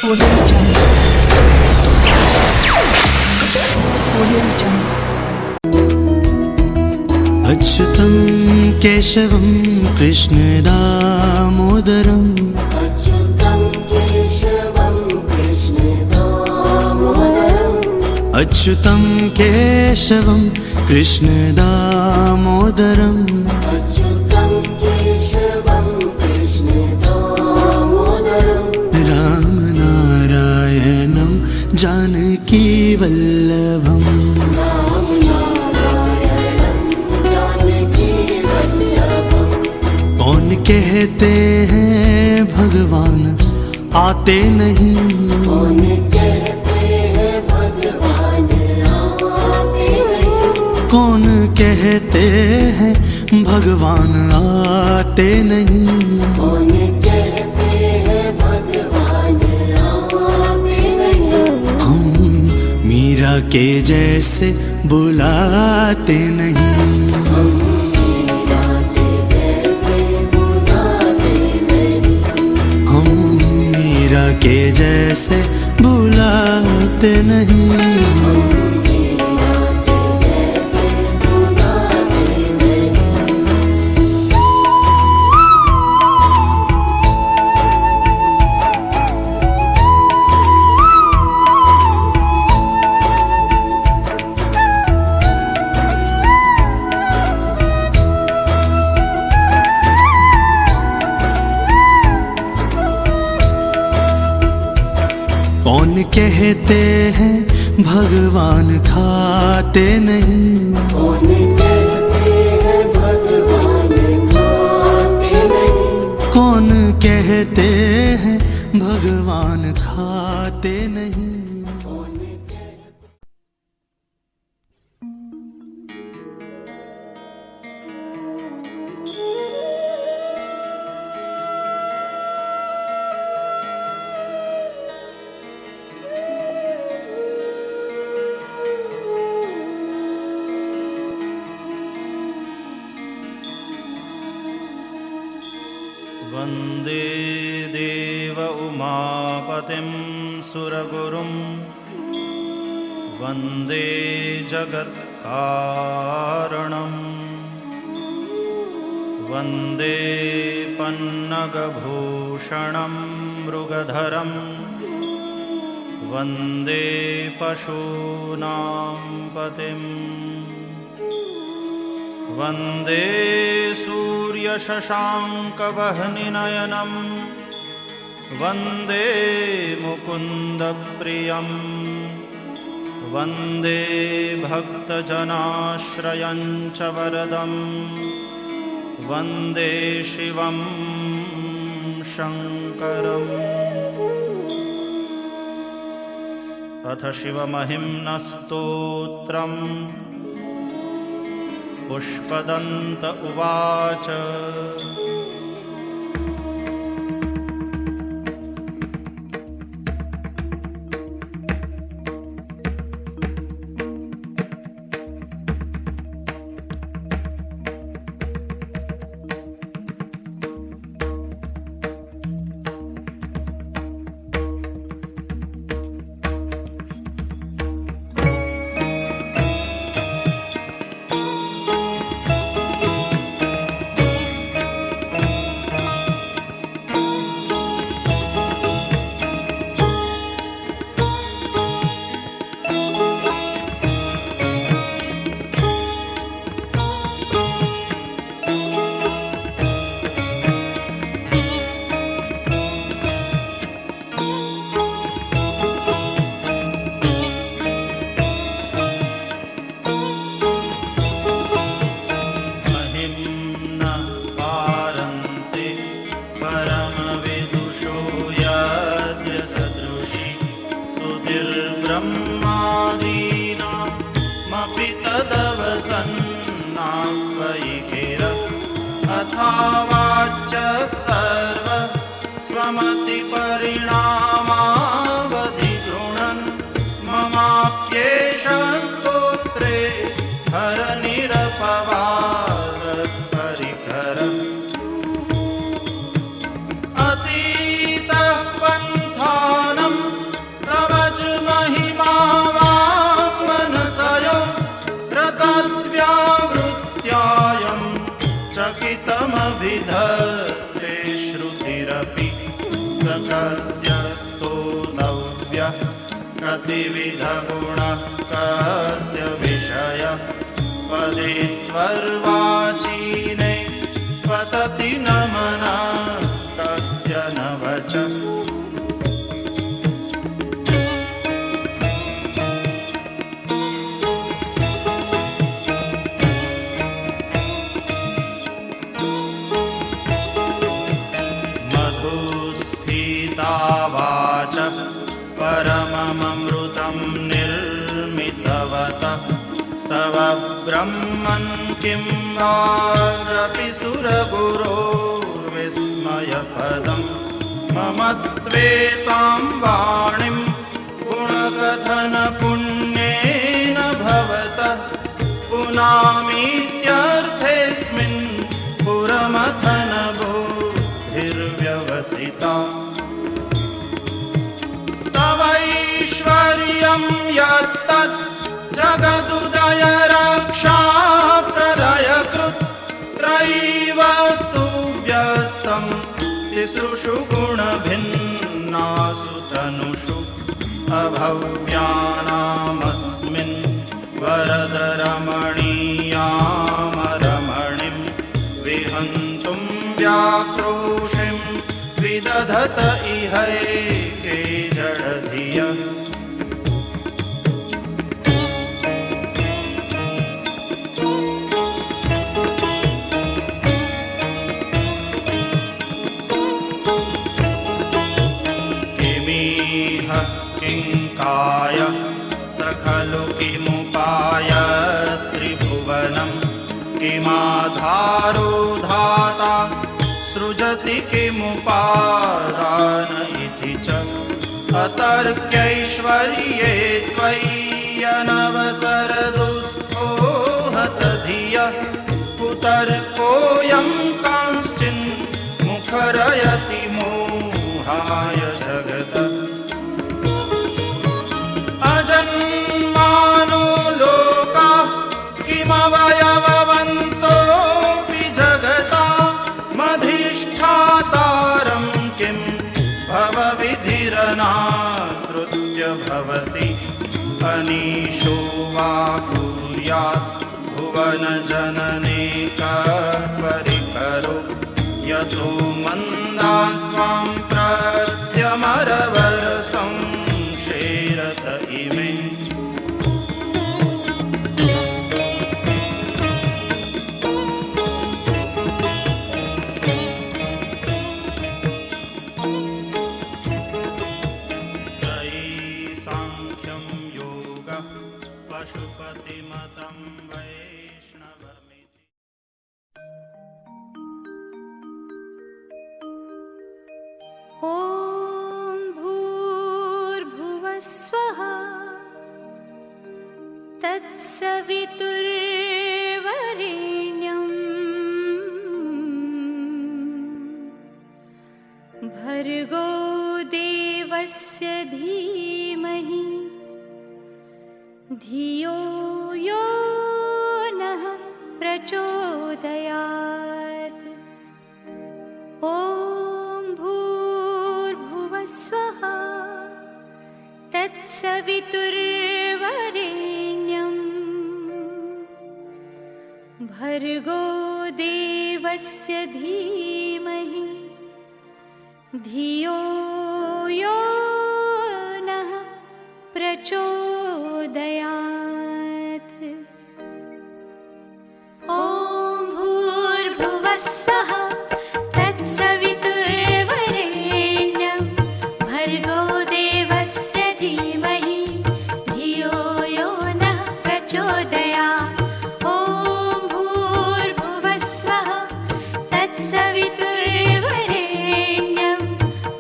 Audio Jungle. Audio Jungle. अच्युतं केशवं कृष्णदामोदरम् अच्युतं केशवं कृष्णदामोदरम् अच्युतं केशवं कृष्णदामोदरम् अच्युतं केशवं कृष्णदामोदरम् रामनारायणं जानकीवल्लभम् रामनारायणं जानकीवल्लभम् कौन कहते हैं भगवान आते नहीं कौन कहते हैं भगवान आते नहीं कौन कहते हैं भगवान आते नहीं कौन कहते हैं भगवान आते नहीं हम मीरा के जैसे बुलाते नहीं मीरा के जैसे बुलाते नहीं हम मीरा के जैसे बुलाते नहीं मीरा के जैसे बुलाते नहीं कौन कहते हैं भगवान खाते नहीं कौन कहते हैं भगवान खाते नहीं कौन कहते हैं भगवान खाते नहीं कौन कहते वन्दे देव उमापतिं सुरगुरुं वन्दे जगत्कारणम् वन्दे पन्नगभूषणं मृगधरं वन्दे पशूनां पतिम् वन्दे सूर्यशशाङ्कवह्निनयनं वन्दे मुकुन्दप्रियं वन्दे भक्तजनाश्रयं च वरदं वन्दे शिवं शङ्करम् अथ शिवमहिम्नस्तोत्रम् पुष्पदन्त उवाच ब्रह्मादीनामपि तदवसन्नास्त्वयि गिर अथावाच सर्व स्वमतिपरिणामावधि गृह्णन् ममाप्येष स्तोत्रे हरनिरपवाद परिकर अतीतः पन्थानं प्रतिविधगुणः कस्य विषय पदे त्वर्वाचीने पतति न मनः कस्य न वचः वाचः परमममृतं निर्मितवतः स्तव ब्रह्मन् किं वारपि सुरगुरोर्विस्मयपदं मम त्वेतां वाणीं गुणकथनपुण्येन भवतः पुनामीत्यर्थेऽस्मिन् पुरमथनबोधिर्व्यवसिता तवैश्वर्यं यत्तत् जगदुदय रक्षा प्रलयकृत् त्रयीवस्तु व्यस्तं तिसृषु गुणभिन्नासु तनुषु अभव्यानामस्मिन् वरदरमणीयामरमणिं विहन्तुं व्याक्रोशिं विदधत इहैके जडधियः किमिह किङ्काय स खलु किमुपायस्त्रिभुवनं किमाधारो धाता सृजति किमुपादान इति च अतर्क्यैश्वर्ये त्वय्यनवसरदुःखो हतधियः कुतर्कोऽयं कांश्चिन् मुखरयति मोहाय जगतः अजन्मानो लोकाः किमवयववन्तोऽपि जगता मधिष्ठातारं किं भवविधिरनादृत्य भवति अनीशो वा कुर्यात् भुवनजनने कः परिकरो यतो मन्दास्त्वां प्रत्यमरवरसंशेरत इमे पशुपतिमतं वैष्णवमिति ॐ भूर्भुवस्वः तत्सवितुर्वरेण्यं भर्गो देवस्य धीमहि धियो यो नः प्रचोदयात् ॐ भूर्भुवस्वः तत्सवितुर्वरेण्यं भर्गो देवस्य धीमहि धियो यो नः प्रचोदयात् ॐ भूर्भुवस्वः तत्सवितुर्वरेण्यं भर्गो देवस्य धीमहि धियो यो नः प्रचोदयात् ॐ भूर्भुवस्वः तत्सवितुर्वरेण्यं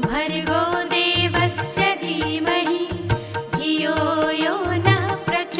भर्गो देवस्य धीमहि धियो यो नः प्रचोदयात्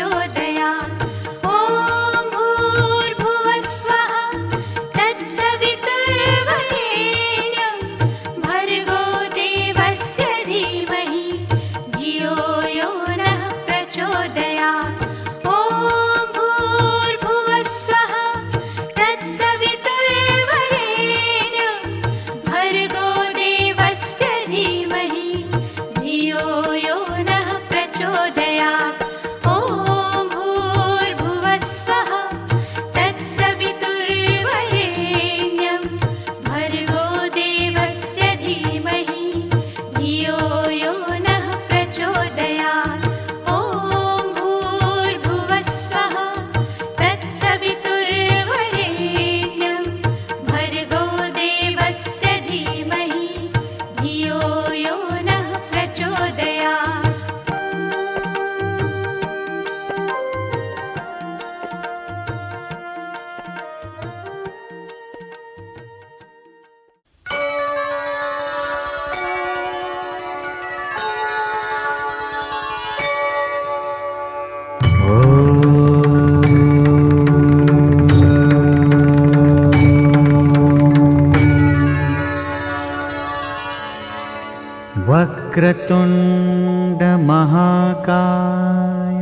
वक्रतुण्ड महाकाय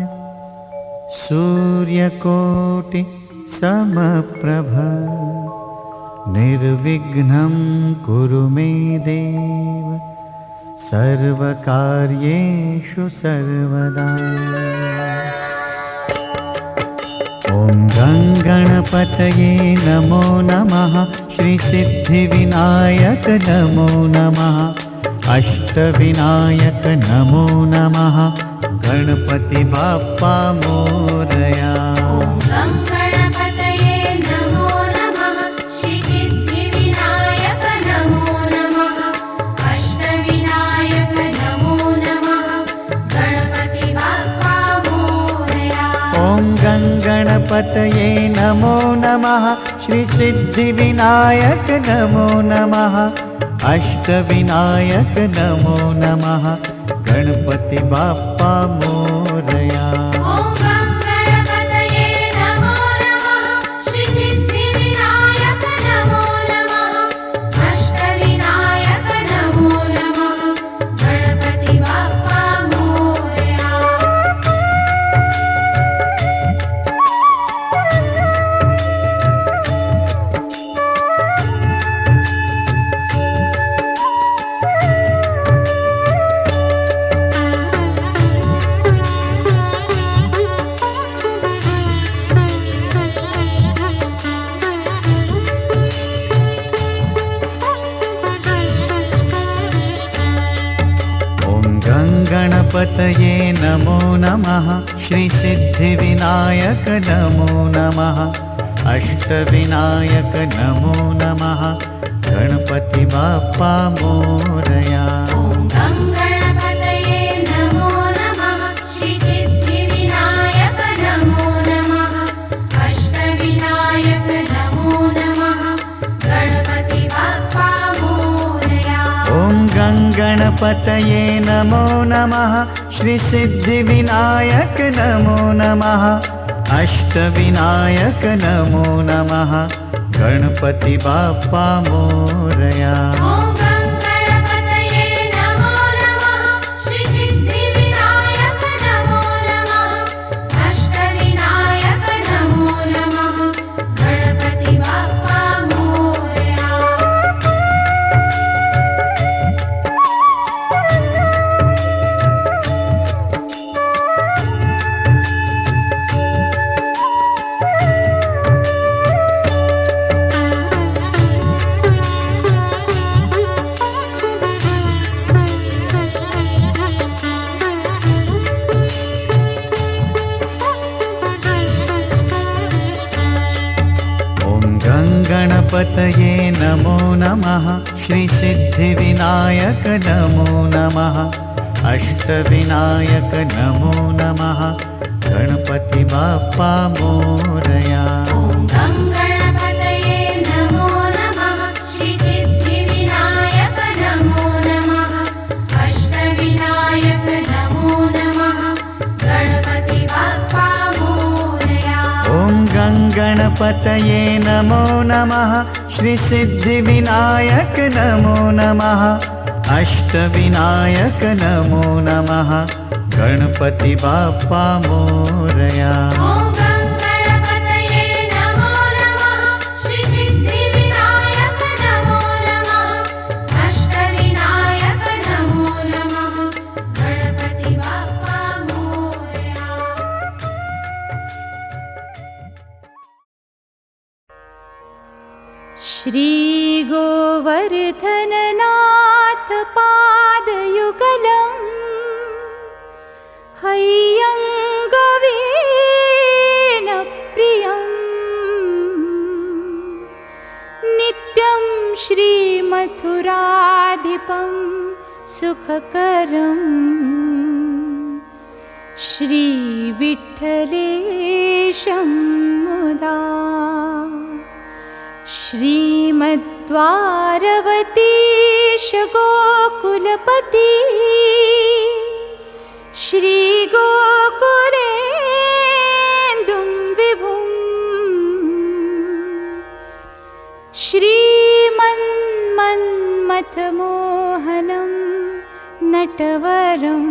सूर्यकोटि समप्रभ निर्विघ्नं कुरु मे देव सर्वकार्येषु सर्वदा। ॐ गणपतये नमो नमः, श्रीसिद्धिविनायक नमो नमः, अष्टविनायक नमो नमः, गणपति बाप्पा मोरया। ॐ गणपतये नमो नमः, श्रीसिद्धिविनायक नमो नमः, अष्टविनायक नमो नमः, गणपति बाप्पा मोरया। ॐ गणपतये नमो नमः, श्रीसिद्धिविनायक नमो नमः, अष्टविनायक नमो नमः, गणपति बाप्पा मोरया। ॐ गणपतये नमो नमः, श्रीसिद्धिविनायक नमो नमः, अष्टविनायक नमो नमः, गणपति बाप्पा मोरया। गणपतये नमो नमः, श्रीसिद्धिविनायक नमो नमः, अष्टविनायक नमो नमः, गणपति बाप्पा मोरया। ॐ गणपतये नमो नमः, श्रीसिद्धिविनायक नमो नमः, अष्टविनायक नमो नमः, गणपति बाप्पा मोरया। ॐ गणपतये नमो नमः, श्रीसिद्धिविनायक नमो नमः, अष्टविनायक नमो नमः, गणपति बाप्पा मोरया। ॐ गणपतये नमो नमः, श्रीसिद्धिविनायक नमो नमः, अष्टविनायक नमो नमः, गणपति बाप्पा मोरया। गणपतये नमो नमः, श्रीसिद्धिविनायक नमो नमः, अष्टविनायक नमो नमः, गणपति बाप्पा मोरया। ॐ गणपतये नमो नमः, श्रीसिद्धिविनायक नमो नमः, अष्टविनायक नमो नमः, गणपति बाप्पा मोरया। ॐ गणपतये नमो नमः, श्रीसिद्धिविनायक नमो नमः, अष्टविनायक नमो नमः, गणपति बाप्पा मोरया। ॐ गणपतये नमो नमः, श्रीसिद्धिविनायक नमो नमः, अष्टविनायक नमो नमः, गणपति बाप्पा मोरया। श्री गोवर्धननाथ पादयुगलम् हैयङ्गवेन प्रियम् नित्यं श्रीमथुराधिपं सुखकरम् श्रीविठ्ठलेशं मुदा श्रीमद्वारवतीश गोकुलपति श्रीगोकुलेन्दुं विभुम् श्रीमन्मन्मथमोहनं नट नटवरं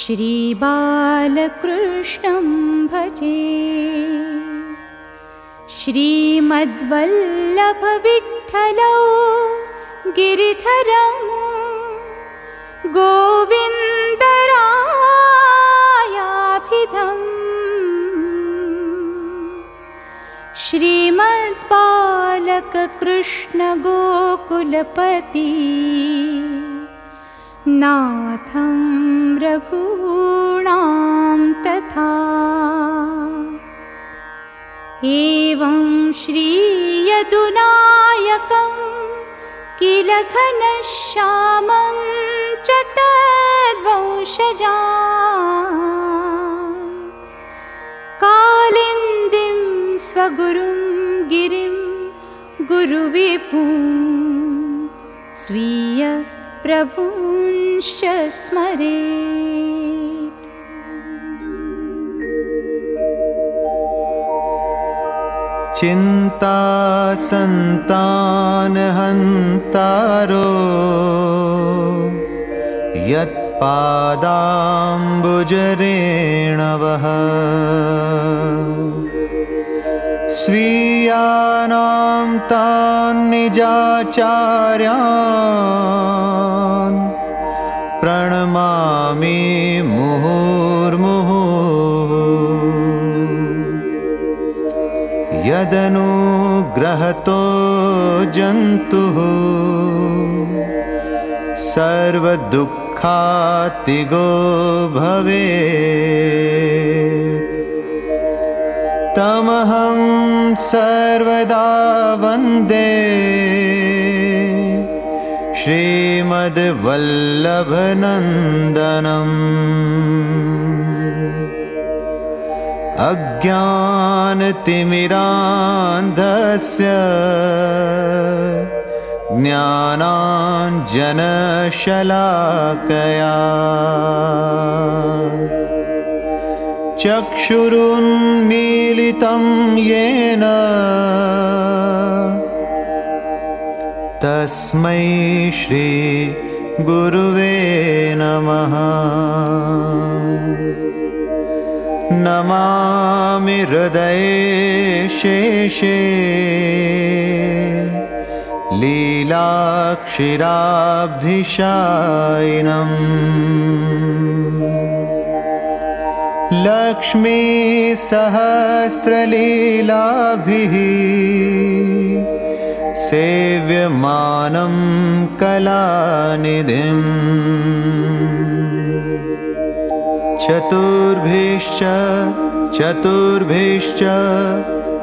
श्रीबालकृष्णं भजे। श्रीमद्वल्लभविठ्ठलौ गिरिधरं गोविन्दरायाभिधम् श्रीमद्बालककृष्णगोकुलपति नाथं रघूणां तथा। एवं श्रीयदुनायकं किल घनश्यामं च तद्वंशजान् कालिन्दीं स्वगुरुं गिरिं गुरुविपुं स्वीयप्रभुंश्च स्मरेत्। चिन्तासन्तानहन्तारो यत्पादाम्बुजरेणवः स्वीयानां तान् निजाचार्यान् प्रणमामि मुहुर्मुहुः। यदनुग्रहतो जन्तुः सर्वदुःखातिगो भवेत् तमहं सर्वदा वन्दे श्रीमद्वल्लभनन्दनम्। अज्ञानतिमिरान्धस्य ज्ञानाञ्जनशलाकया चक्षुरुन्मीलितं येन तस्मै श्री गुरुवे नमः। नमामि हृदये शेषे लीलाक्षीराब्धिशायिनम्। लक्ष्मी सहस्रलीलाभिः सेव्यमानं कलानिधिम्। चतुर्भिश्च चतुर्भिश्च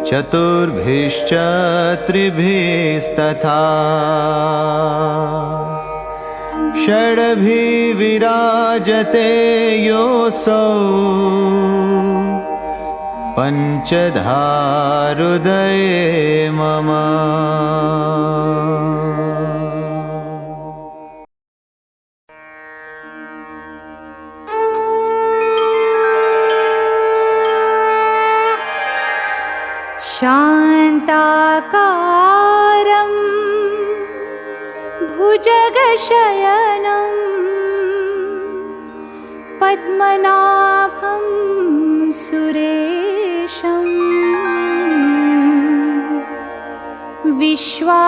चतुर्भिश्च त्रिभिस्तथा षड्भिर्विराजते योऽसौ पञ्चधारुदये मम। शान्ताकारं भुजगशयनं पद्मनाभं सुरेशं विश्वाधारं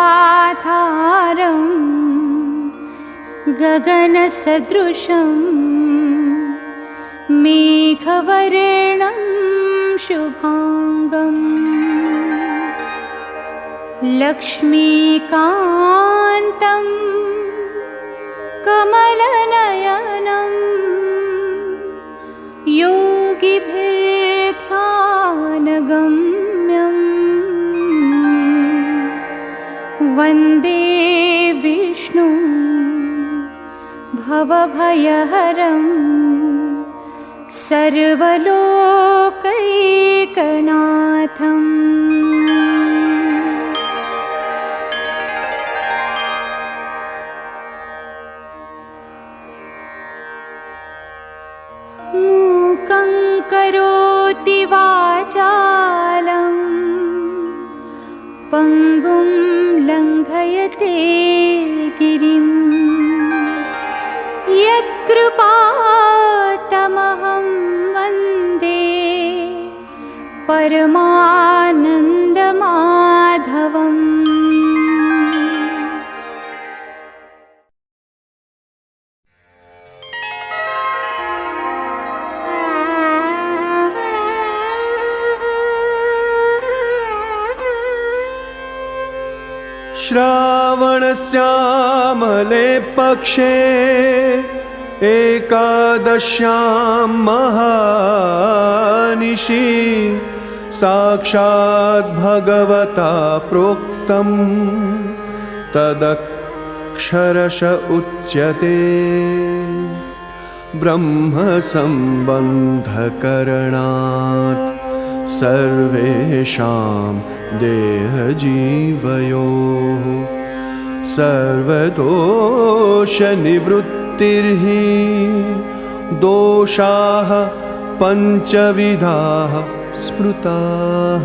गगनसदृशं मेघवर्णं शुभांगम् लक्ष्मीकान्तं कमलनयनं योगिभिर्ध्यानगम्यं वन्दे विष्णुं भवभयहरं सर्वलोकैकनाथम्। मूकं करोति वाचालं पङ्गुं लङ्घयते गिरिं कृपातमहं वन्दे परमानन्दमाधवम्। श्रावणश्यामले पक्षे एकादश्यां महानिशि साक्षात् भगवता प्रोक्तं तदक्षरश उच्यते। ब्रह्मसम्बन्धकरणात् सर्वेषां देहजीवयोः सर्वदोषनिवृत्तिर्हि दोषाः पञ्चविधाः स्मृताः।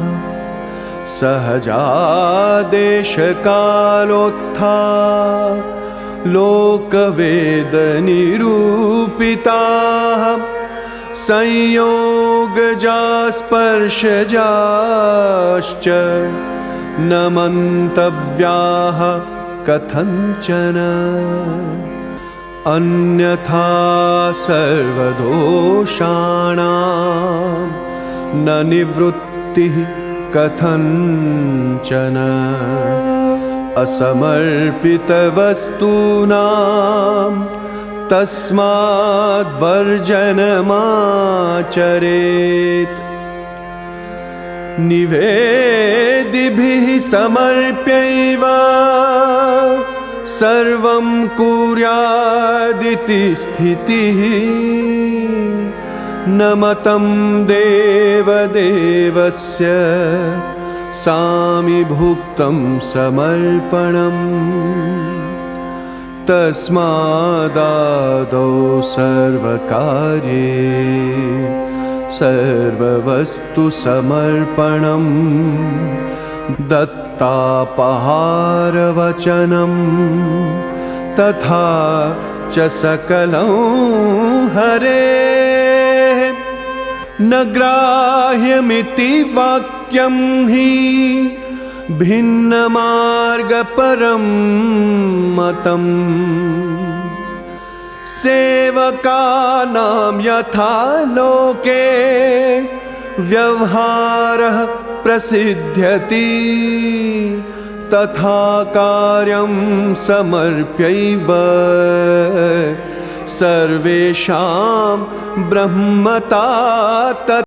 सहजादेशकालोत्था लोकवेदनिरूपिताः संयोगजा स्पर्शजाश्च न मन्तव्याः कथञ्चन। अन्यथा सर्वदोषाणां न निवृत्तिः कथञ्चन। असमर्पितवस्तूनां तस्माद्वर्जनमाचरेत्। निवेदिभिः समर्प्यैव सर्वं कुर्यादिति स्थितिः। न मतं देवदेवस्य सामिभुक्तं समर्पणम्। तस्मादादौ सर्वकार्ये सर्ववस्तुसमर्पणं दत्तापहारवचनं तथा च सकलं हरेः। न ग्राह्यमिति वाक्यं हि भिन्नमार्गपरं मतम्। सेवकानां यथा लोके व्यवहारः प्रसिद्ध्यति तथा कार्यं समर्प्यैव सर्वेषां ब्रह्मता तत्।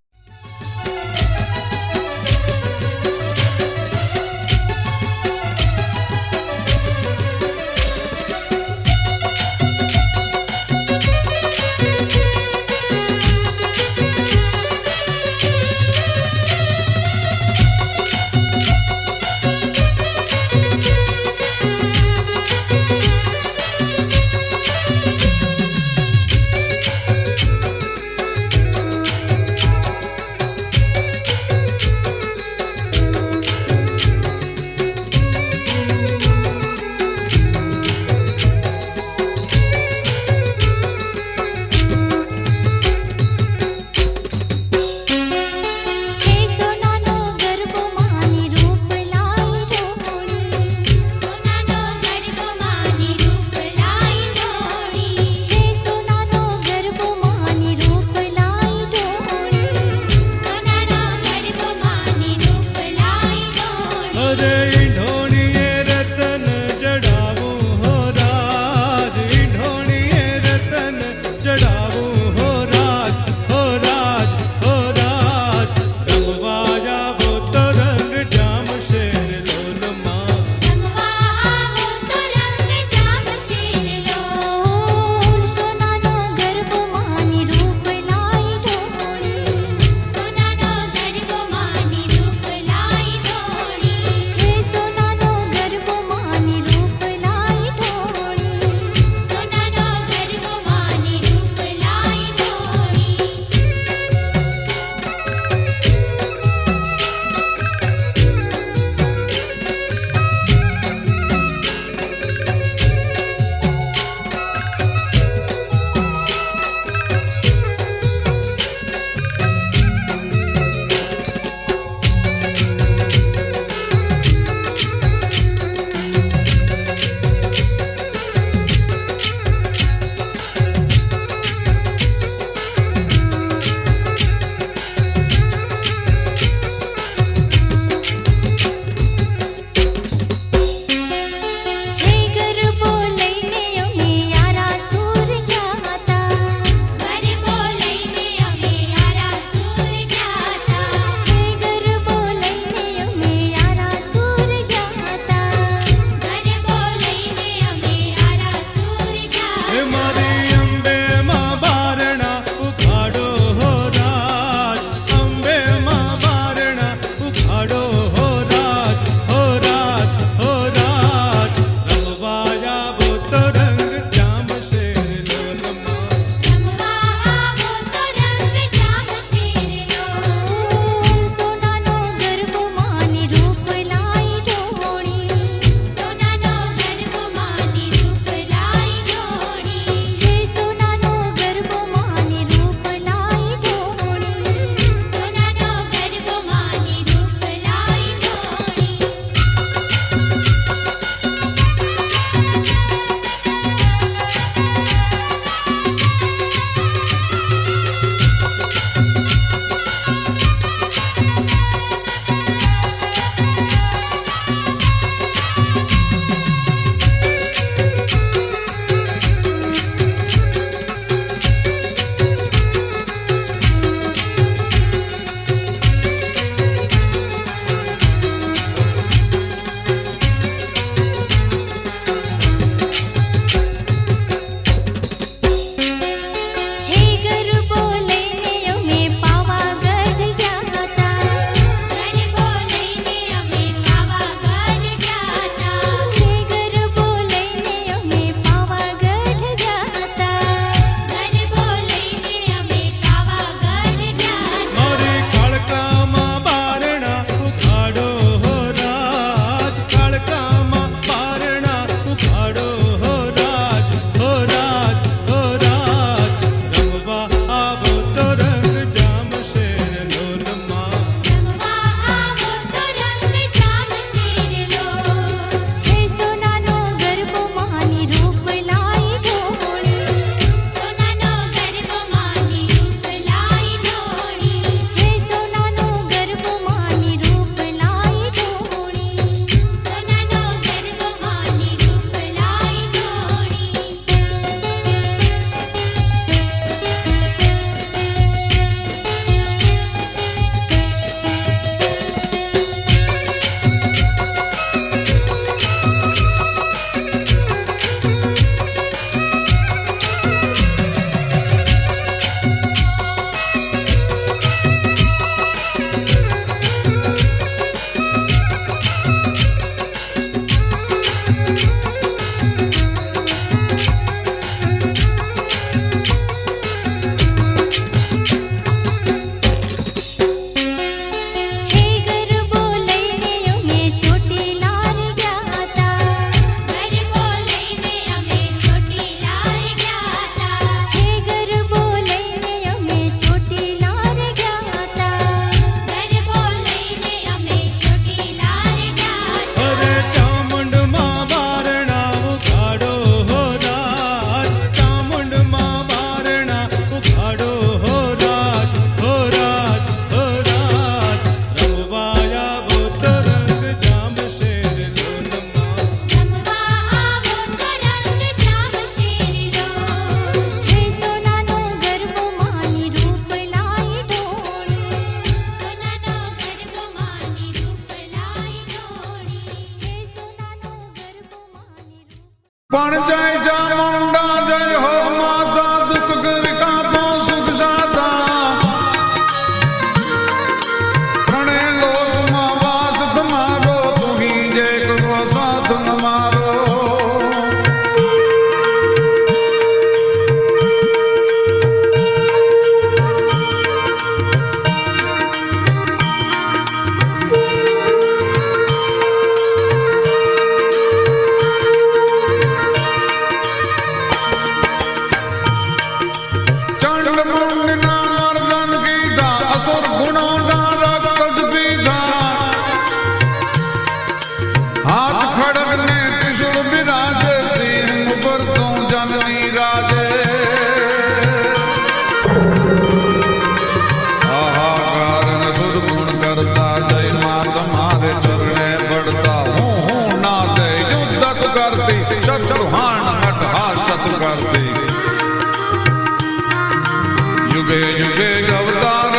યુગે યુગે અવતાર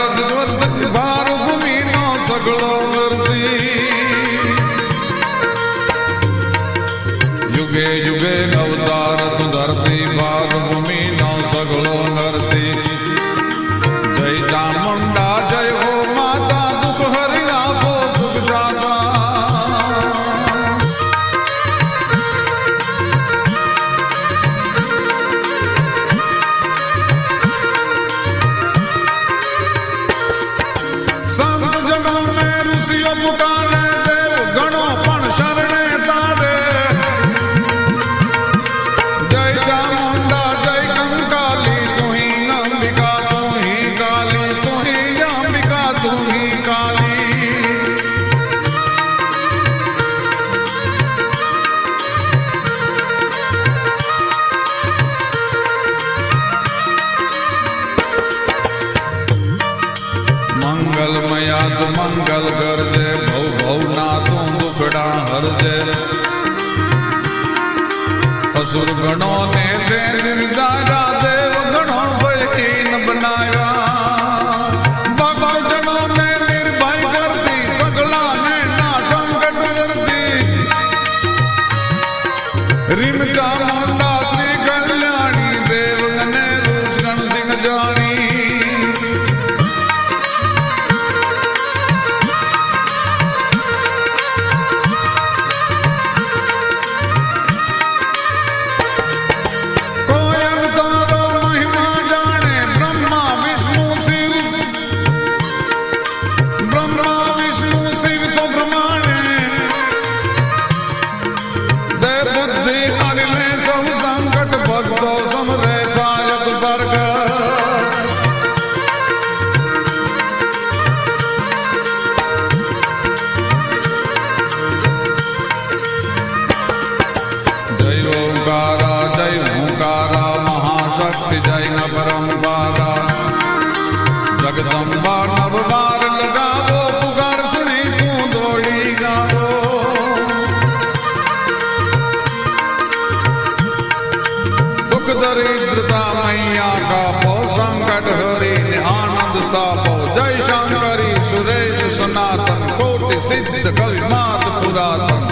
ભાર ભૂમિનો સગળો વર્તી યુગે યુગે અવતાર ધરતી ભાર ભૂમિનો સગળો નરતી જય ચામુંડા જય હો માતા દુઃખ હરી આપો સુખ શાતા પુકારે દેવ ગણો પણ શરણે તારે જય ચામુંડા જય કંકાલી તુહી અંબિકા તુહી કાલી તુહી અંબિકા તુહી કાલી મંગલમયા તું મંગલ કરજે ભવ ભવના તું દુખડા હરજે અસુર ગણો ને તે નિર્દારા દેવ ગણો ભયહીન બનાયા ભગત જનો ને નિર્ભય કરતી સગલા ને ના સંકટ કરતી રીમ ચામુંડા શ્રી કલ્યાણી દેવ ગણે રૂષ ગણ દિગ જાણી જગદંબા નવ વાર લગાવો પુકાર સુની તું દોડી ગાવો દુઃખ દરિદ્રતા મૈયા કાપો સંકટ હરીને આનંદ સ્થાપો જય શંકરી સુરેશ સનાતન કોટિ સિદ્ધ કવિ માત પુરાતન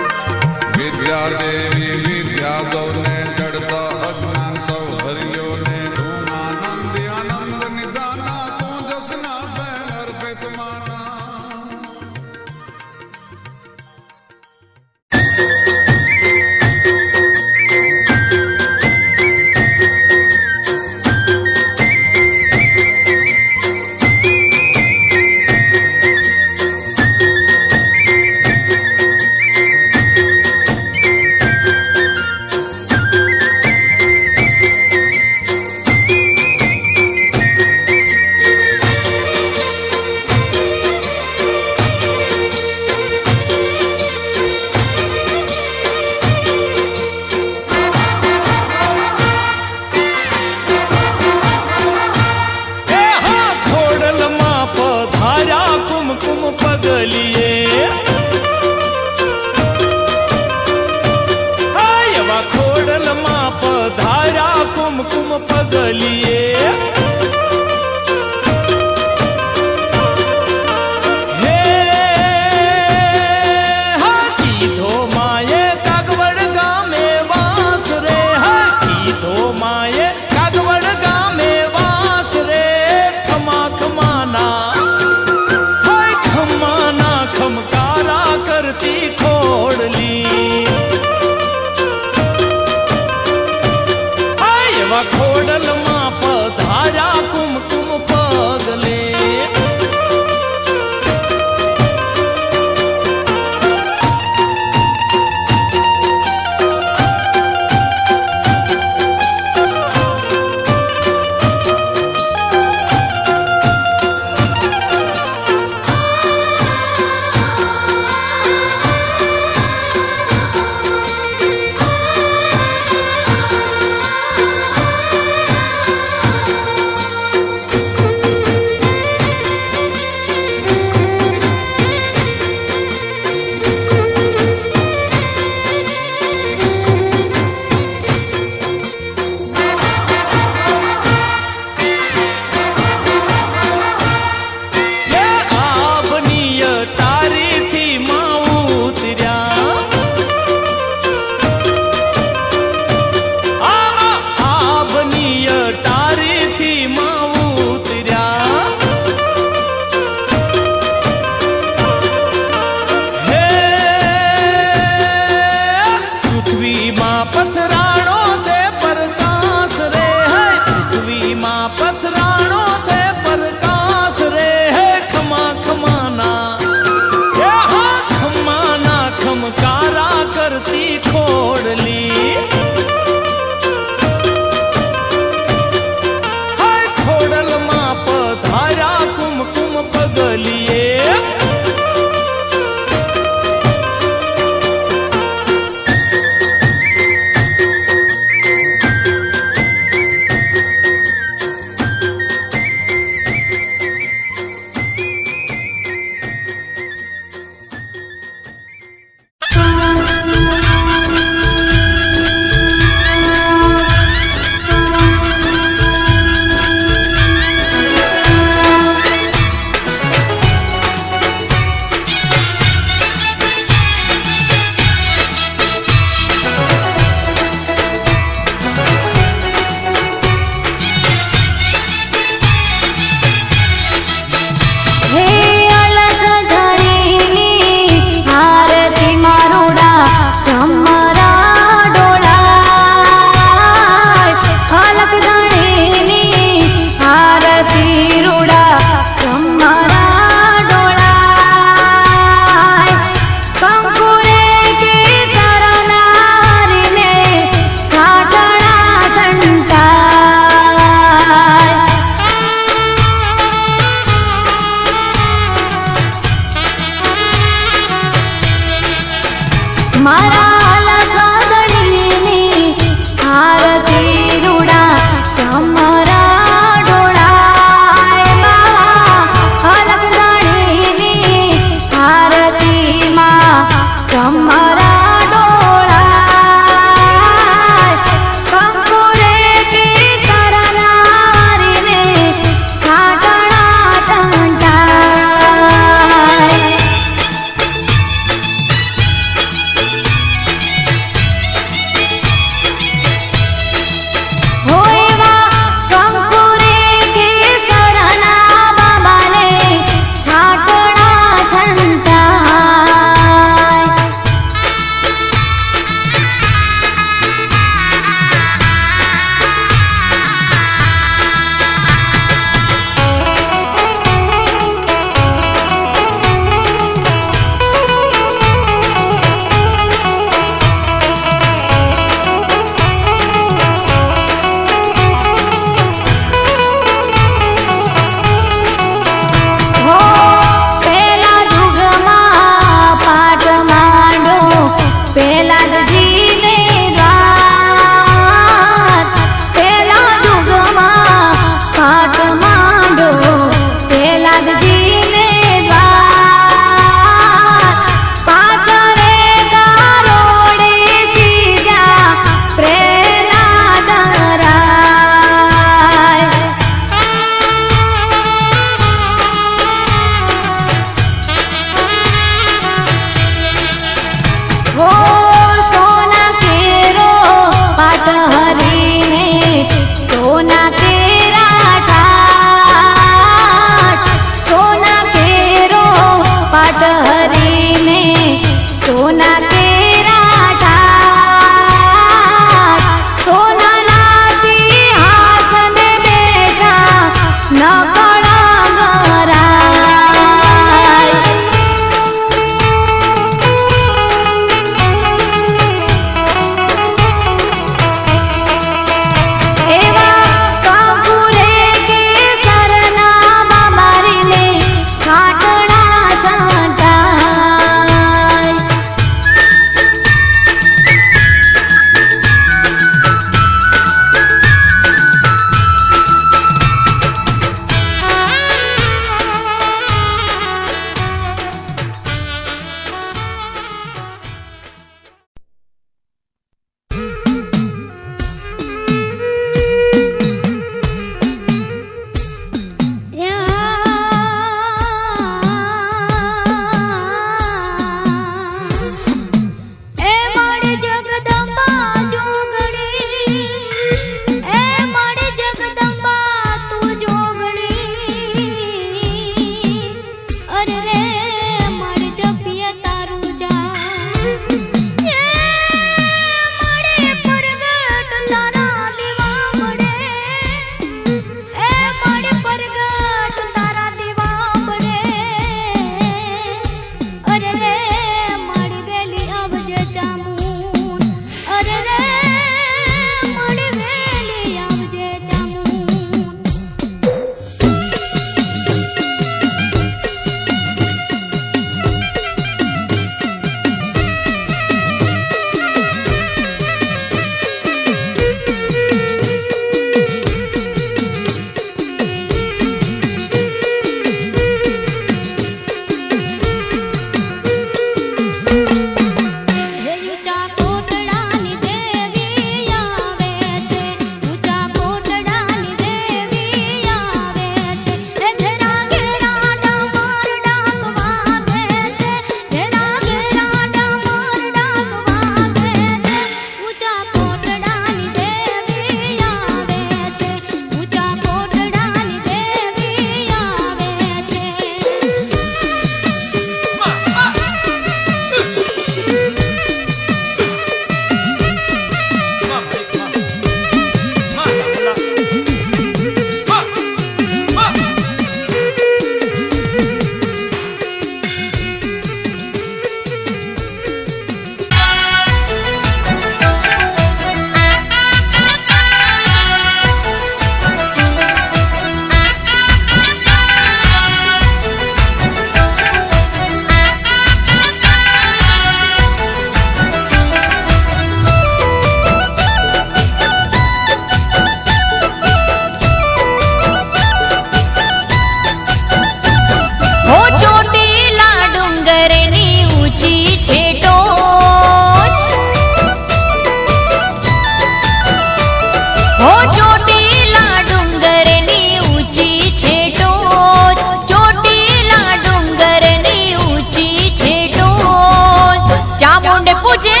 હો ચોટીલા ડુંગરની ઊંચી છે ટોચ, ચોટીલા ડુંગરની ઊંચી છે ટોચ, ચામુંડ પૂજે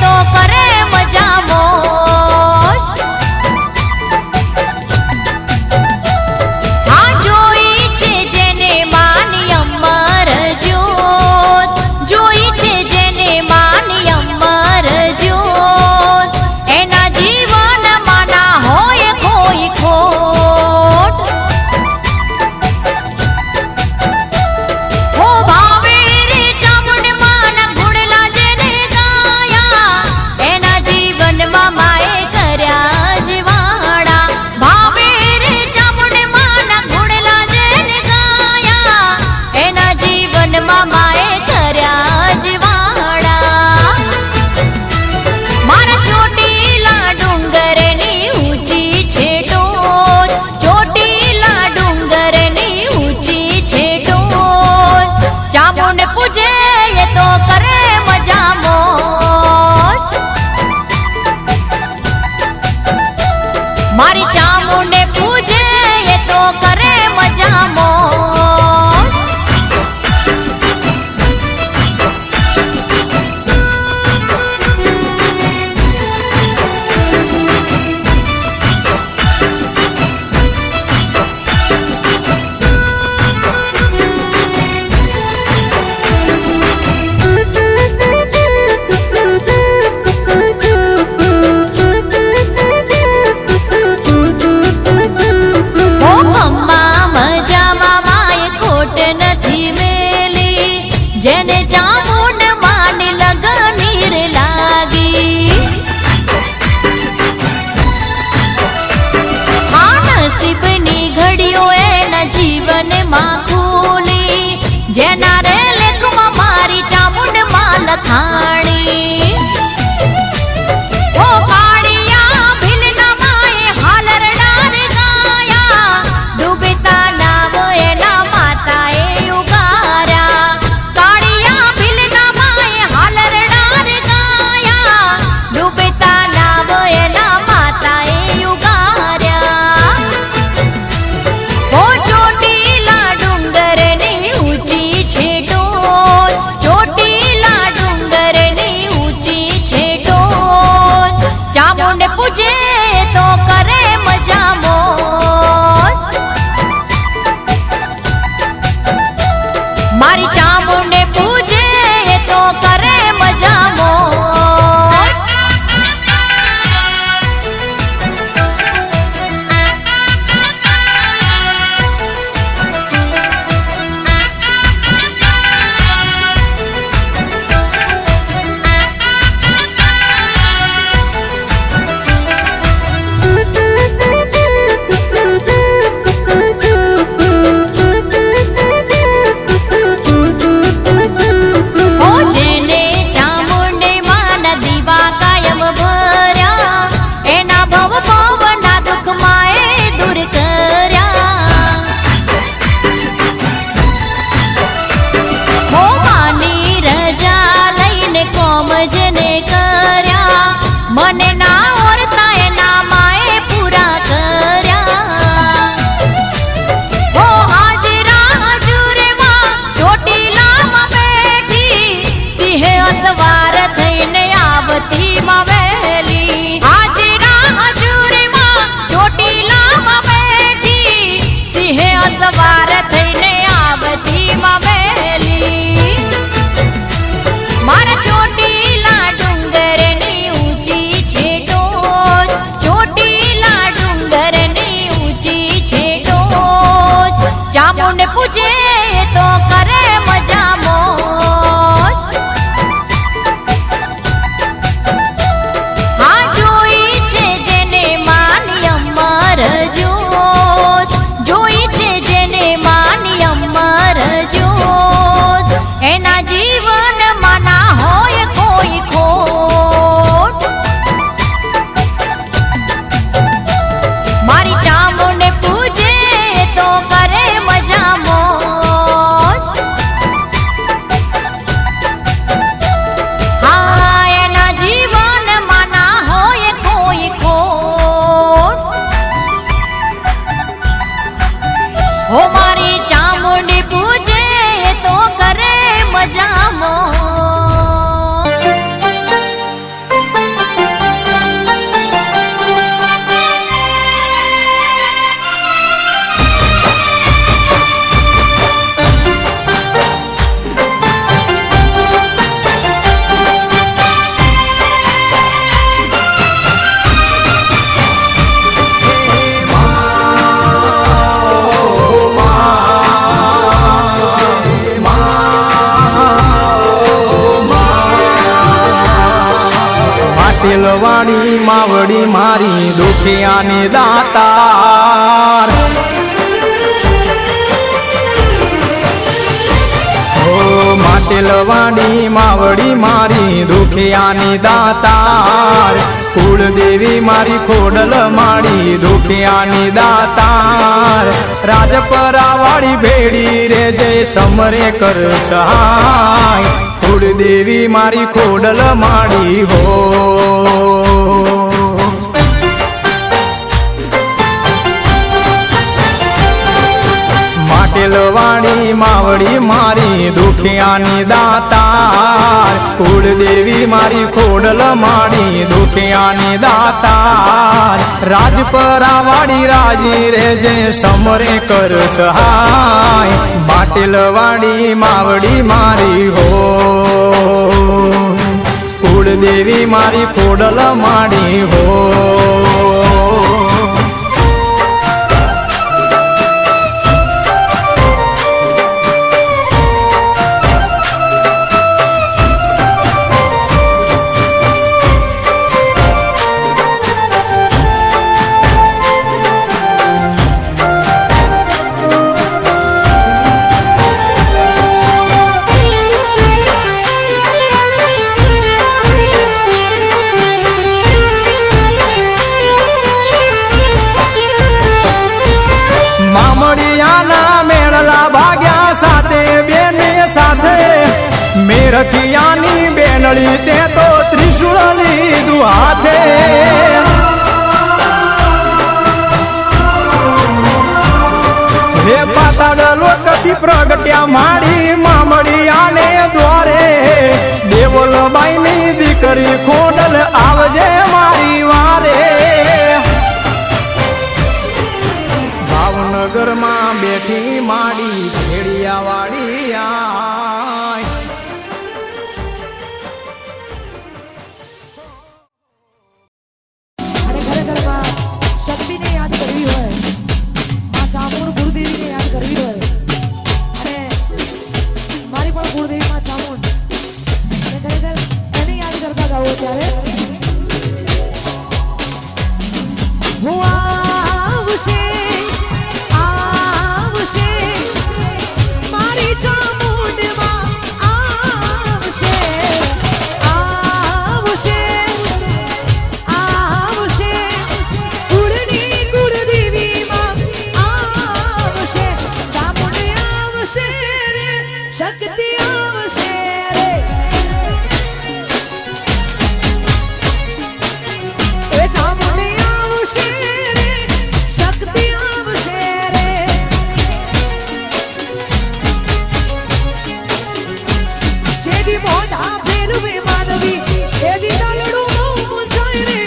તો કરે મજા મોજ. હા જોઈ છે જેને માની અમર જ્યોત, જોઈ છે જેને માની અમર જ્યોત, એના જીવનમાં ના હોય કોઈ ખોટ. હો ભાવે રે ચામુંડ માના ઘોડલા જેને ગાયા, એના જીવનમાં માએ કર્યા જીવાડા. ભાવે રે ચામુંડ માના ઘોડલા જેને ગાયા, એના જીવનમાં માએ કર્યા જીવાડા. મારા ચોટીલા ડુંગરની ઊંચી છે ટોચ, ચોટીલા ડુંગરની ઊંચી છે ટોચ, ચામુંડ પૂજે તો કરે મજા મોજ. મારી ચામુંડ પૂજે તો કરે મજા મોજ. હો અમ્મા મજામાં માએ ખોટ નથી મેલી, જેને ચામુંડ માની લગનીર લાગી. હા નસીબની ઘડીઓ એના જીવનમાં ખુલી, જેના રે લેખમાં મારી ચામુંડ માં લખાણી. હો કાળિયા ભીલના માએ હાલરડાર ગાયા, ડૂબતા નામ એના માતાએ ઉગાર્યા. કાળિયા ભીલના માએ હાલરડાર ગાયા, ડૂબતા નામ એના માતાએ ઉગાર્યા. હો ચોટીલા ડુંગરની ઊંચી છે ટોચ, ચોટીલા ડુંગરની ઊંચી છે ટોચ, ચામુંડ પૂજે તો કરે મજા મોજ. મારી ચામુંડ પૂજે તો કરે મજા મોજ. હો જેને ચામુંડ માના દીવા કાયમ ભર્યા, એના ભવ ભવના દુઃખ માએ દૂર કર્યા. હો માની રજા લઈને કોમ જેને કર્યા, મને ના ઓરતા એના માએ પૂરા કર્યા. હો હાજરા હજુરમાં ચોટીલામાં બેઠી, સિંહે અસવાર થઈને આવતી માં વહેલી. હાજરા હજુરમાં ચોટીલામાં બેઠી, સિંહે અસવાર થઈને આવતી માં વહેલી. મારા ચોટીલા ડુંગરની ઊંચી છે ટોચ, ચોટીલા ડુંગરની ઊંચી છે ટોચ, ચામુંડ પૂજે તો કરે મજા મોજ. હા જોઈ છે જેને માની અમર જ્યોત, જોઈ છે જેને માની અમર જ્યોત, એના જીવનમાં ના હોય કોઈ ખોટ. મારી ચામુંડ પૂજે તો કરે મજા મોજ. વાળી માવડી મારી દુખિયાની દાતાર માટેલવાડી માવડી મારી દુખિયાની દાતાર કુળદેવી મારી ખોડલ માડી દુખિયાની દાતાર રાજપરા વાળી ભેડી રે જય સમરે કર સહાય કુળદેવી મારી ખોડલ માડી હો માટેલવાડી માવડી મારી દુખિયાની દાતાર કુળદેવી મારી ખોડલ માડી દુખિયાની દાતાર રાજપરા વાળી રાજી રે જે સમરે કર સહાય માટેલવાડી માવડી મારી હો કુળદેવી મારી ખોડલ માડી હો રખિયાની બેનળી તે તો ત્રિશુળ લીધું હાથે હે પાતાળ લોકથી પ્રગટ્યા માડી મામડિયાને દ્વારે દેવલબાઈની દીકરી ખોડલ આવજે મારી વારે ભાવનગરમાં બેઠી માડી ભેડિયા વાળી શક્તિને યાદ કરવી હોય મા ચામુંડ ગુરુદેવીને યાદ કરવી હોય અને મારી પણ ગુરુદેવી મા ચામુંડ અને ખરેખર એને યાદ કરતા ગાવો ત્યારે હું આવશે આવશે મારી ચામુંડમાં આવશે આવશે શક્તિ આવશે રે એ ચામુંડી આવશે રે શક્તિ આવશે રે જેદી મોઢા ફેરવે માનવી એદી દલડું બહુ મૂંઝાય રે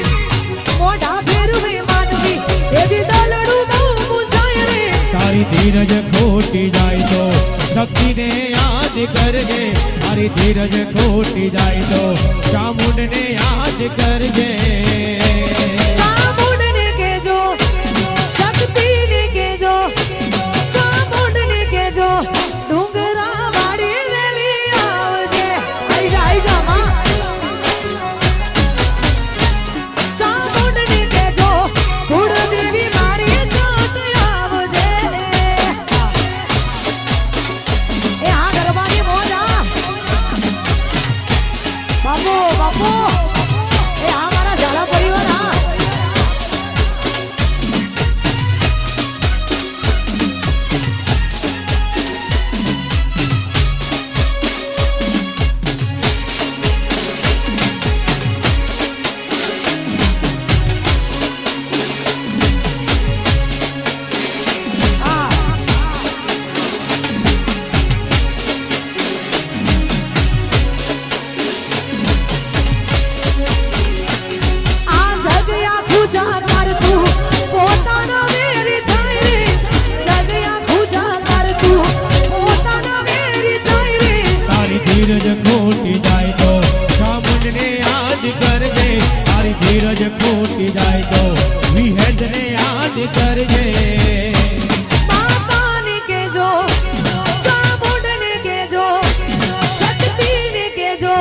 મોઢા ફેરવે માનવી એદી દલડું બહુ મૂંઝાય રે તારી ધીરજ ખોટી જાય તો શક્તિને યાદ કરજે મારી ધીરજ ખોટી જાય તો ચામુંડને યાદ કરજે ચામુંડને કેજો શક્તિને કેજો ચામુંડને કેજો ડુંગરા વાળી વેલી આવજે આઈ જા માં ચામુંડને કેજો કુળદેવી મારી જોત આવજે બાપુ બાપુ એ આ મારા ઝાલા પરિવાર ધીરજ ખોટી જાય તો ચામુંડને યાદ કરજે તારી ધીરજ ખોટી જાય તો વિહેજને યાદ કરજે માતાને કેજો ચામુંડને કેજો શક્તિને કેજો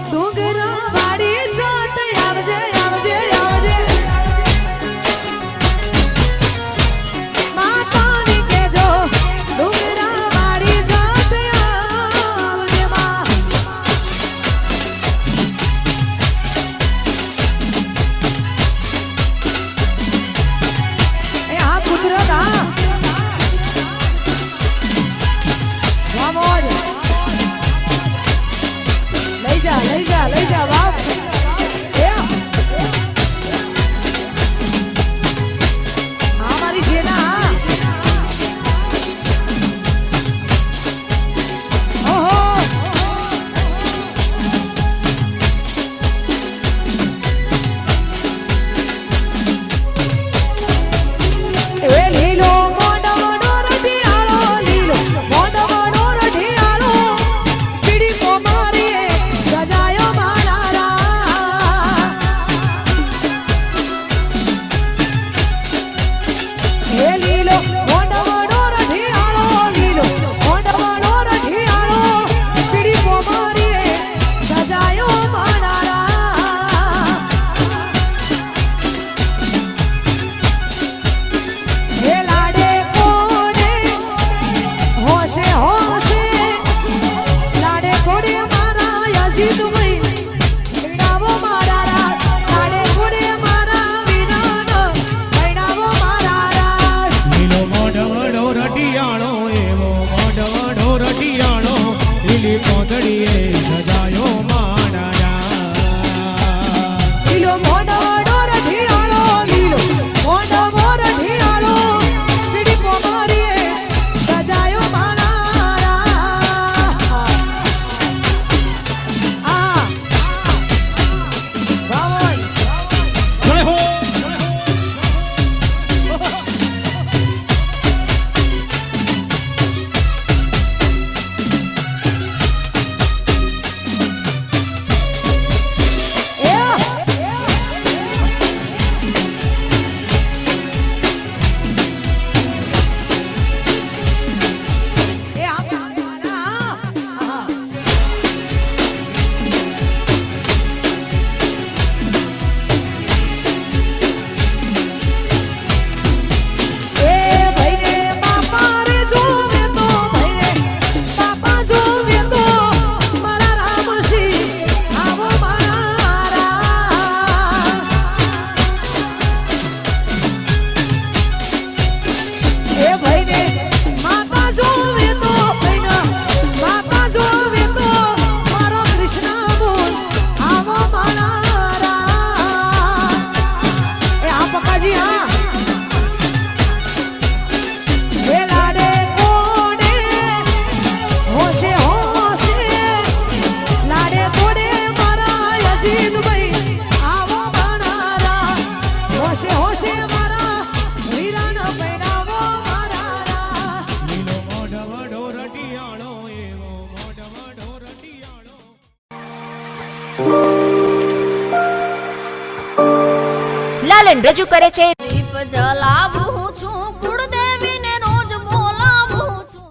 ડુંગરા વાળી છોટ આવજે આવજે ટેલેન્ટ રજૂ કરે છે. દીપ જલાવું છું કુળદેવીને રોજ બોલાવું છું.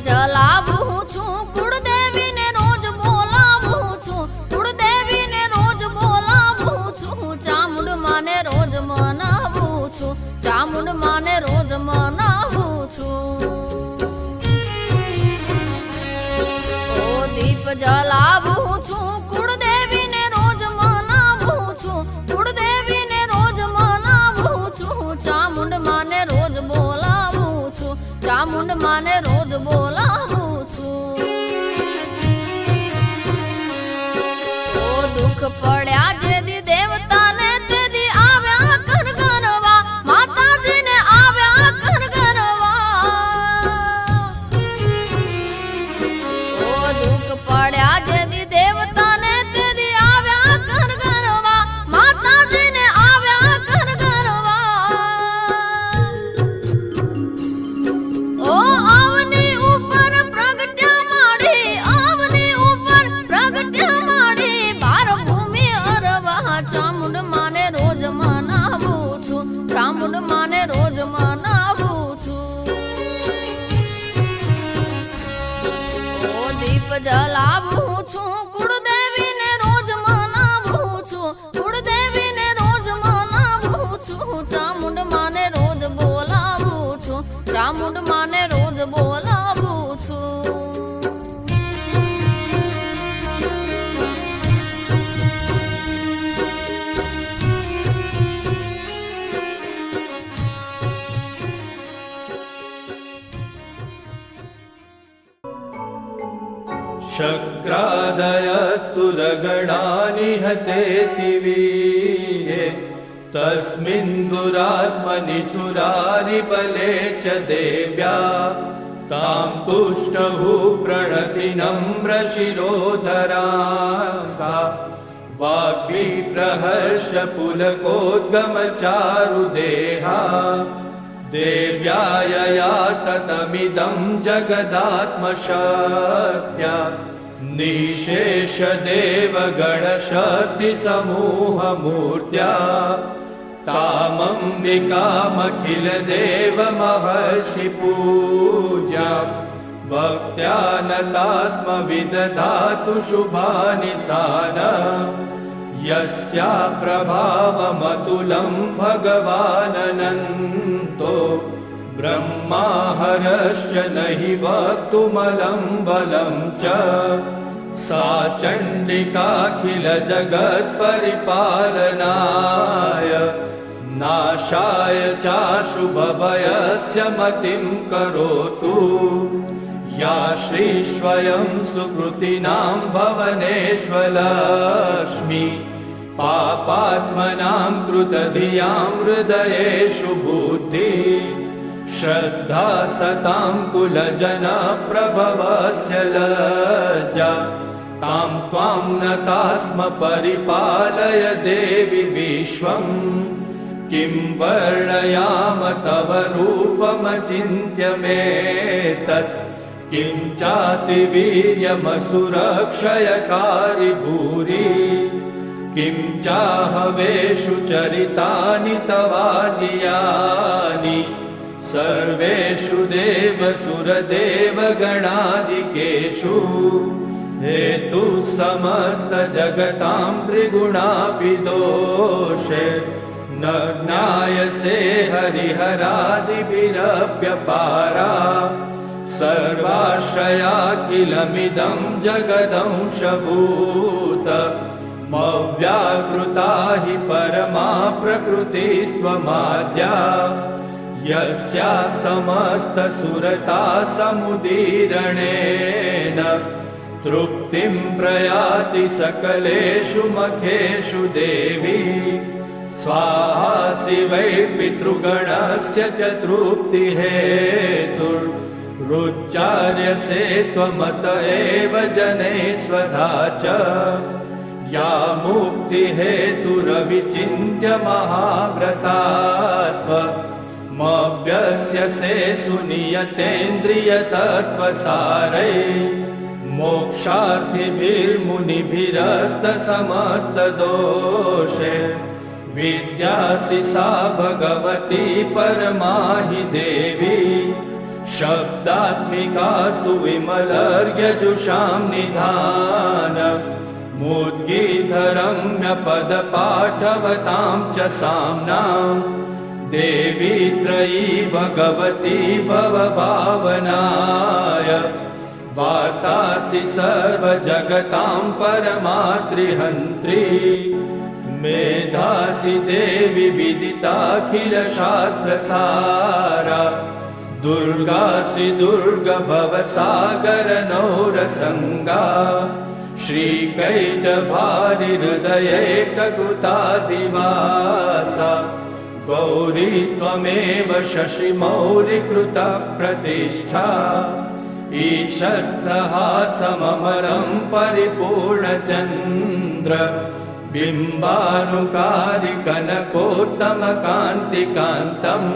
જલાવું છું કુળદેવીને રોજ બોલાવું છું. કુળદેવીને રોજ બોલાવું છું. ચામુંડ માને રોજ મનાવું છું. ચામુંડ માને રોજ મનાવું છું. ઓ દીપ જલાવું છું કુળદેવીને રોજ મનાવું છું. કુળદેવીને રોજ મનાવું છું. ચામુંડ માને રોજ બોલાવું છું. ચામુંડ માને રોજ બોલાવું છું. ઓ દુઃખ પડ્યા જેદી દેવતાને તેદી આવ્યા કનગરવા. માતાજીને આવ્યા કનગરવા. ઓ દુઃખ પડ્યા જેદી દેવતાને તેદી આવ્યા કનગરવા. માતાજીને આવ્યા કનગરવા. ઓ આવની ઉપર પ્રગટ્યા માડી. આવની ઉપર પ્રગટ્યા માડી. બાર ભૂમિ અરવા. ચામુંડ માને રોજ મનાવું છું. ચામુંડ માને રોજ મનાવું છું. ઓ દીપ જલાવું છું કુળદેવીને રોજ મનાવું છું. કુળદેવીને રોજ મનાવું છું. ચામુંડ માને રોજ બોલાવું છું. ચામુંડ માને રોજ બોલાવું છું. शक्रादय सुरगणानि हतेति वीर्ये तस्मिन् दुरात्मनि सुरारिबले च देव्या तां तुष्टहुः प्रणतिनम्रशिरोधरा सा वाग्विप्रहर्षपुलकोद्गमचारुदेहा देव्यायया ततमिदं जगदात्मशक्त्या निःशेषदेवगणशक्तिसमूहमूर्त्या तामम्बिकामखिलदेवमहर्षिपूज्या भक्त्या नता स्म विदधातु शुभानि सान यस्या प्रभावमतुलं भगवाननन्तो ब्रह्माहरश्च नहि वक्तुमलं बलं च सा चण्डिकाखिल जगत्परिपालनाय नाशाय चाशुभभयस्य मतिं करोतु या श्रीस्वयं सुकृतिनां भवनेष्वलक्ष्मी पापात्मनां कृतधियां हृदयेषु बुद्धि श्रद्धा सतां कुलजनप्रभवस्य लज्जा तां त्वां नता स्म परिपालय देवि विश्वं किं वर्णयाम तव रूपमचिन्त्य मेतत् किं चातिवीर्यमसुरक्षयकारि भूरि किं चाहवेषु चरितानि तवादियानि सर्वेषु देवसुरदेवगणादिकेषु हेतु समस्तजगतां त्रिगुणापि दोषे न ज्ञायसे हरिहरादिभिरप्यपारा सर्वाश्रयाखिलमिदं जगदंशभूत मव्याकृता हि परमा प्रकृतिस्त्वमाद्या यस्या समस्तसुरता समुदीरणेन तृप्तिं प्रयाति सकलेषु मखेषु देवी स्वाहा शिवै पितृगणस्य च तृप्तिहेतुरुच्चार्यसे त्वमत एव जने स्वधा च या मुक्तिहेतुरविचिन्त्य महाव्रतात्वमभ्यस्यसे सुनियतेन्द्रियतत्त्वसारै मोक्षार्थिभिर्मुनिभिरस्तसमस्तदोषे विद्यासि सा भगवती परमा हि देवी शब्दात्मिका सुविमलर्यजुषां निधान मुद्गीतरम्यपदपाठवतां च साम्नां देवी त्रयी भगवती भवभावनाय वातासि सर्वजगतां परमात्रिहन्त्री मेधासि देवी विदिताखिलशास्त्रसारा दुर्गासि दुर्गभवसागरनौरसङ्गा श्रीकैटभारिहृदयैककृतादिवासा गौरी त्वमेव शशिमौलिकृतप्रतिष्ठा ईषत्सहासममरं परिपूर्णचन्द्र बिम्बानुकारिकनकोत्तमकान्तिकान्तम्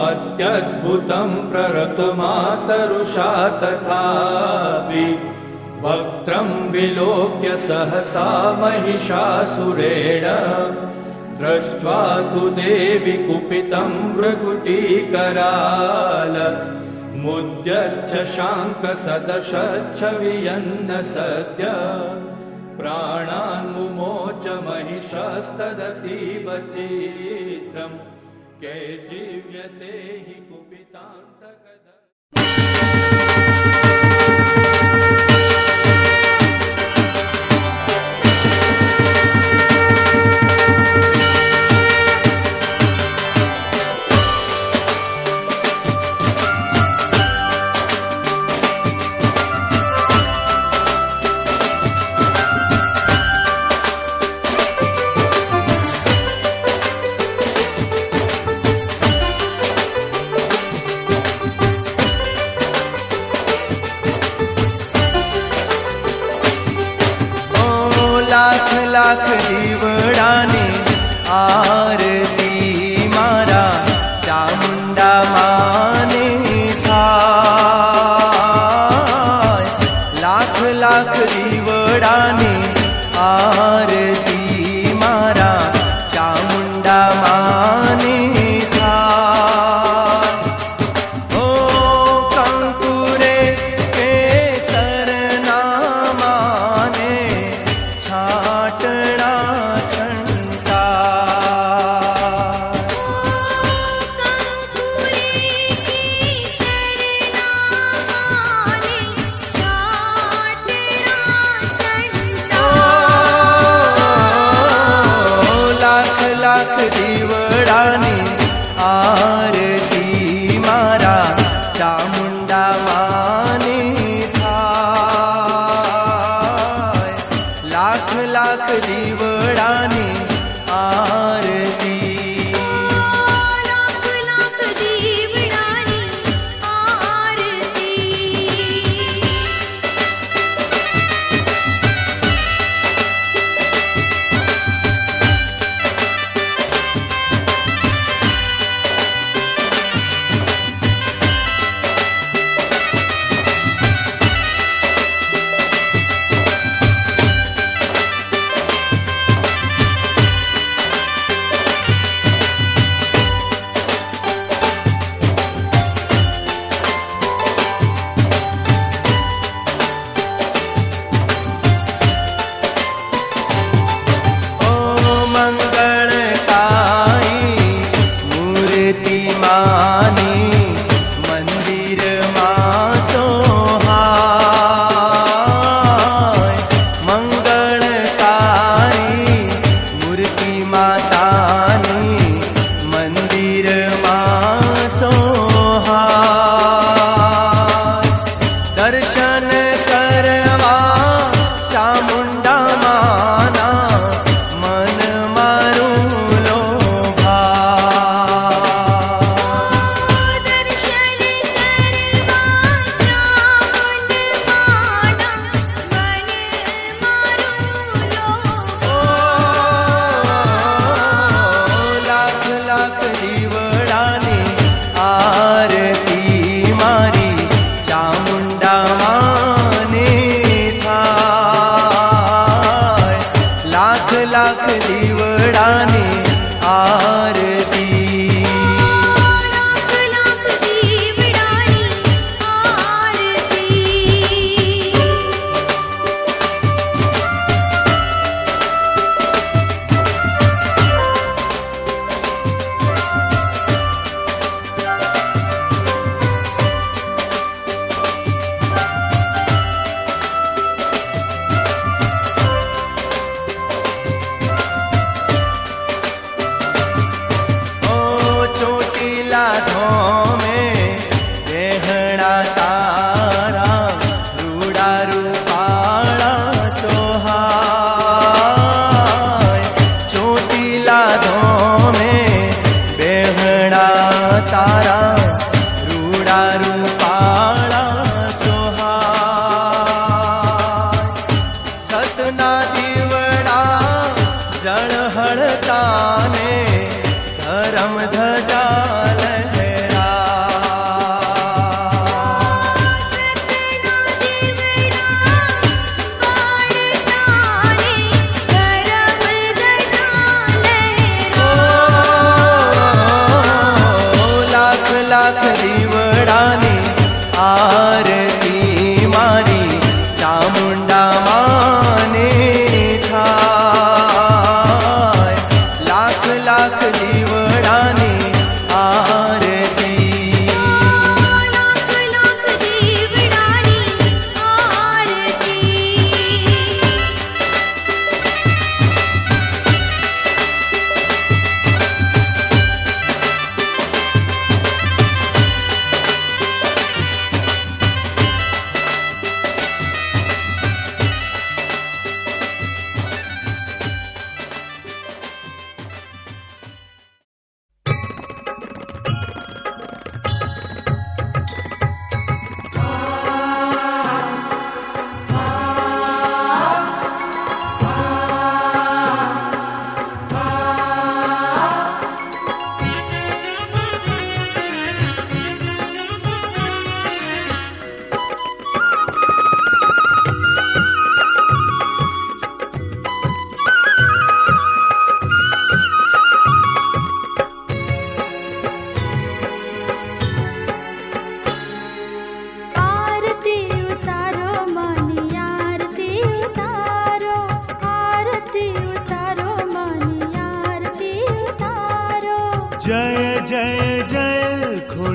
अत्यद्भुतं प्ररतुमातरुषा तथापि वक्त्रं विलोक्य सहसा महिषासुरेण दृष्ट्वा तु देवि कुपितं भ्रुकुटीकराल मुद्यच्छ शाङ्कसदशच्छ वियन्न सद्य प्राणान् मुमोच महिषस्तदतीव चित्रम् कैर्जीव्यते हि कुपितान्तकद लाख દીવડાની આરતી મારા ચામુંડા માને થાય લાખ લાખ દીવડાની આરતી મારા ચામુંડા માને થાય ઓ કંકુરે કેસરના માને છાટણા છંટા લાખ લાખ દીવડાની આરતી મારા ચામુંડા માને થાય લાખ લાખ દીવડાની આરતી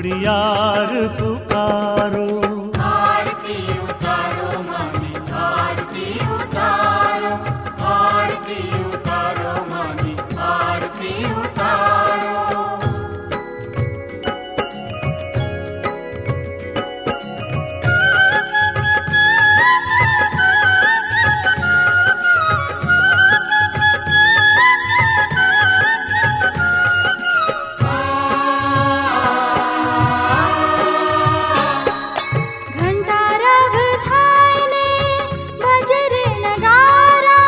ખોડિયાર પુકારો. આરતી ઉતારો માની આરતી ઉતારો, આરતી ઉતારો માની આરતી ઉતારો. ઘંટારવ થાય ને બજરે નગારા,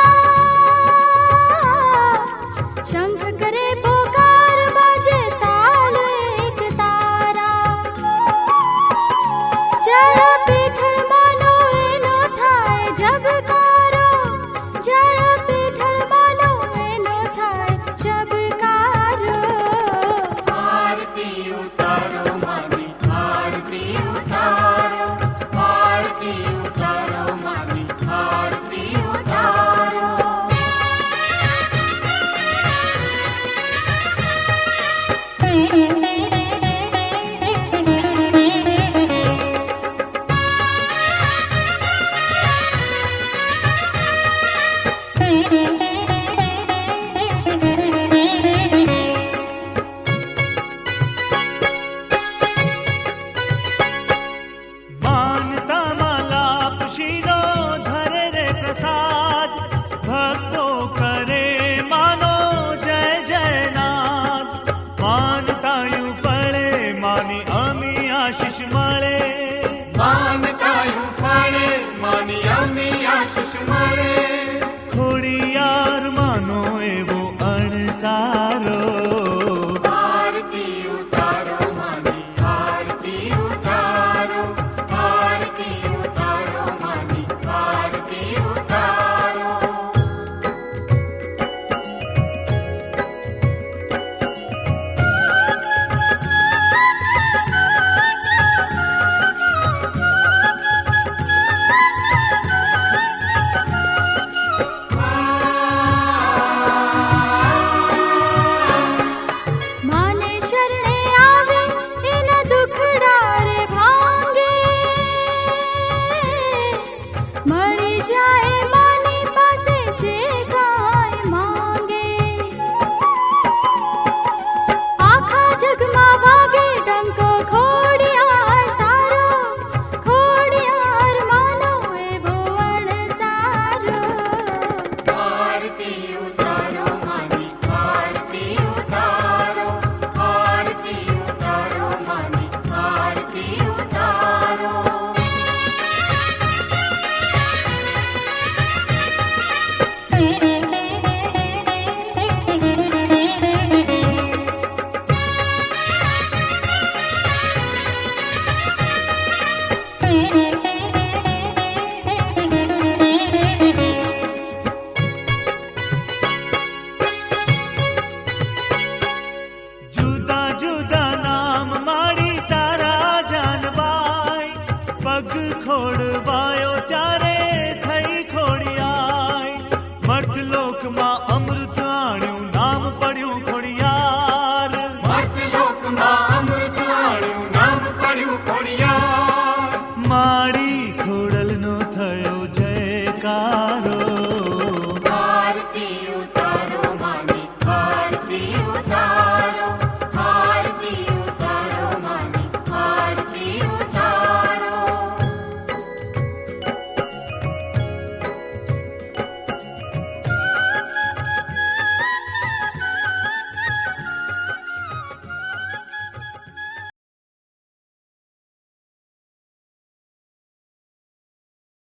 શંખ કરે પોકાર બાજે તાલ એક તારા. જરા પીઠળ માનો એનો થાય જબકારો, જરા પીઠળ માનો એનો થાય જબકારો. આરતી ઉતારો માની આરતી ઉતારો, આરતી ઉતારો માની આરતી ઉતારો. માનતામાં લાપશીનો ધરે રે પ્રસાદ, ભક્તો કરે માનો જય જયનાદ. માનતાયું ફળે માની અમી આશીષ મળે. માનતાયું ફળે માની અમી આશીષ મળે.